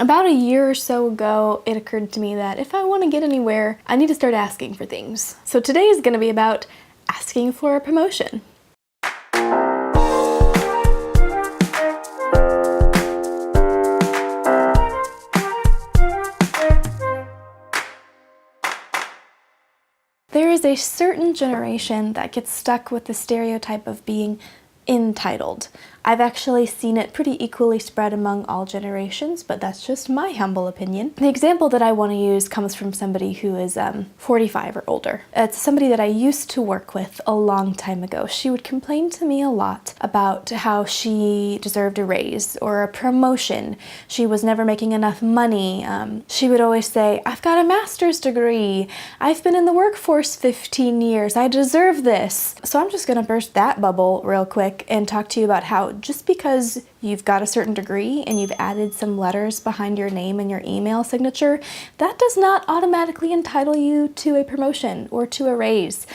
About a year or so ago, it occurred to me that if I want to get anywhere, I need to start asking for things. So today is going to be about asking for a promotion. There is a certain generation that gets stuck with the stereotype of being entitled. I've actually seen it pretty equally spread among all generations, but that's just my humble opinion. The example that I want to use comes from somebody who is 45 or older. It's somebody that I used to work with a long time ago. She would complain to me a lot about how she deserved a raise or a promotion. She was never making enough money. She would always say, I've got a master's degree. I've been in the workforce 15 years. I deserve this. So I'm just gonna burst that bubble real quick and talk to you about how just because you've got a certain degree and you've added some letters behind your name and your email signature, that does not automatically entitle you to a promotion or to a raise.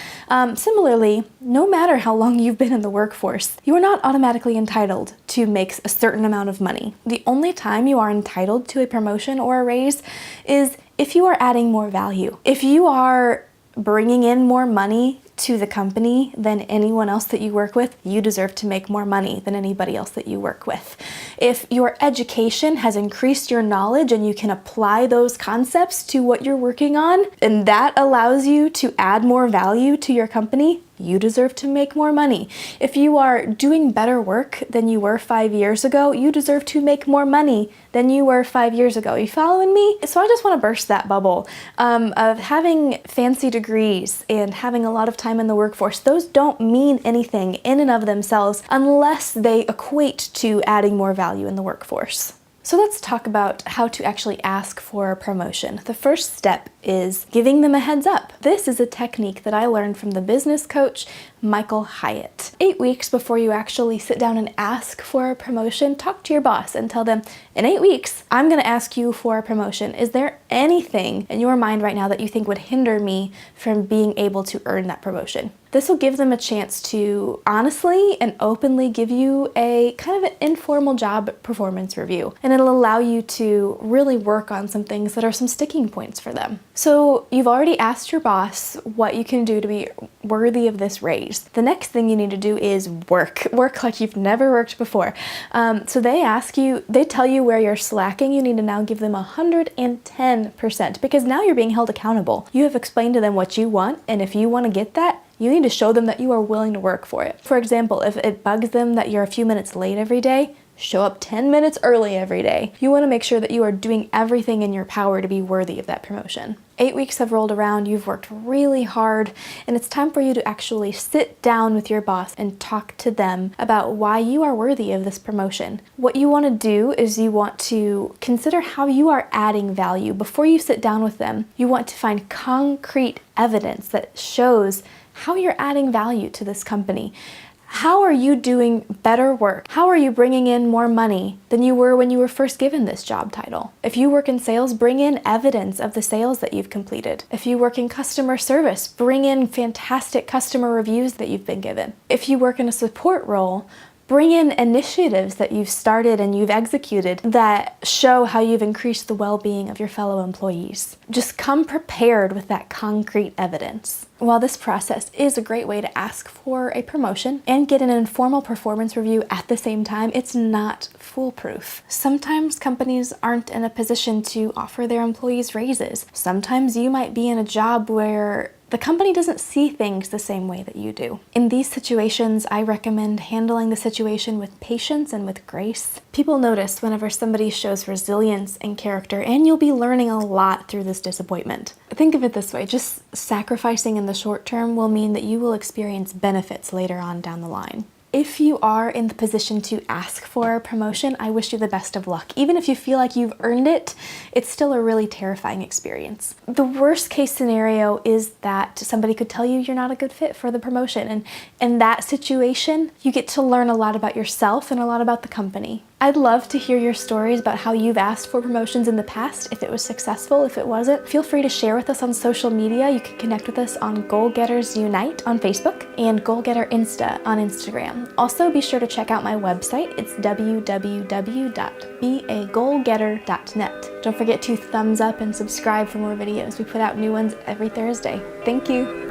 Similarly, no matter how long you've been in the workforce, you are not automatically entitled to make a certain amount of money. The only time you are entitled to a promotion or a raise is if you are adding more value. If you are bringing in more money to the company than anyone else that you work with, you deserve to make more money than anybody else that you work with. If your education has increased your knowledge and you can apply those concepts to what you're working on, and that allows you to add more value to your company, you deserve to make more money. If you are doing better work than you were 5 years ago, you deserve to make more money than you were 5 years ago. Are you following me? So I just want to burst that bubble of having fancy degrees and having a lot of time in the workforce. Those don't mean anything in and of themselves unless they equate to adding more value in the workforce. So let's talk about how to actually ask for a promotion. The first step is giving them a heads up. This is a technique that I learned from the business coach, Michael Hyatt. 8 weeks before you actually sit down and ask for a promotion, talk to your boss and tell them, in 8 weeks, I'm gonna ask you for a promotion. Is there anything in your mind right now that you think would hinder me from being able to earn that promotion? This will give them a chance to honestly and openly give you a kind of an informal job performance review. And it'll allow you to really work on some things that are some sticking points for them. So you've already asked your boss what you can do to be worthy of this raise. The next thing you need to do is work like you've never worked before. So they tell you where you're slacking. You need to now give them 110% because now you're being held accountable. You have explained to them what you want, and if you want to get that, you need to show them that you are willing to work for it. For example, if it bugs them that you're a few minutes late every day, show up 10 minutes early every day. You want to make sure that you are doing everything in your power to be worthy of that promotion. 8 weeks have rolled around, you've worked really hard, and it's time for you to actually sit down with your boss and talk to them about why you are worthy of this promotion. What you want to do is you want to consider how you are adding value. Before you sit down with them, you want to find concrete evidence that shows how you're adding value to this company. How are you doing better work? How are you bringing in more money than you were when you were first given this job title? If you work in sales, bring in evidence of the sales that you've completed. If you work in customer service, bring in fantastic customer reviews that you've been given. If you work in a support role, bring in initiatives that you've started and you've executed that show how you've increased the well-being of your fellow employees. Just come prepared with that concrete evidence. While this process is a great way to ask for a promotion and get an informal performance review at the same time, it's not foolproof. Sometimes companies aren't in a position to offer their employees raises. Sometimes you might be in a job where the company doesn't see things the same way that you do. In these situations, I recommend handling the situation with patience and with grace. People notice whenever somebody shows resilience and character, and you'll be learning a lot through this disappointment. Think of it this way, just sacrificing in the short term will mean that you will experience benefits later on down the line. If you are in the position to ask for a promotion, I wish you the best of luck. Even if you feel like you've earned it, it's still a really terrifying experience. The worst case scenario is that somebody could tell you you're not a good fit for the promotion. And in that situation, you get to learn a lot about yourself and a lot about the company. I'd love to hear your stories about how you've asked for promotions in the past, if it was successful, if it wasn't. Feel free to share with us on social media. You can connect with us on GoalGetters Unite on Facebook and GoalGetter Insta on Instagram. Also, be sure to check out my website. It's www.beagoalgetter.net. Don't forget to thumbs up and subscribe for more videos. We put out new ones every Thursday. Thank you.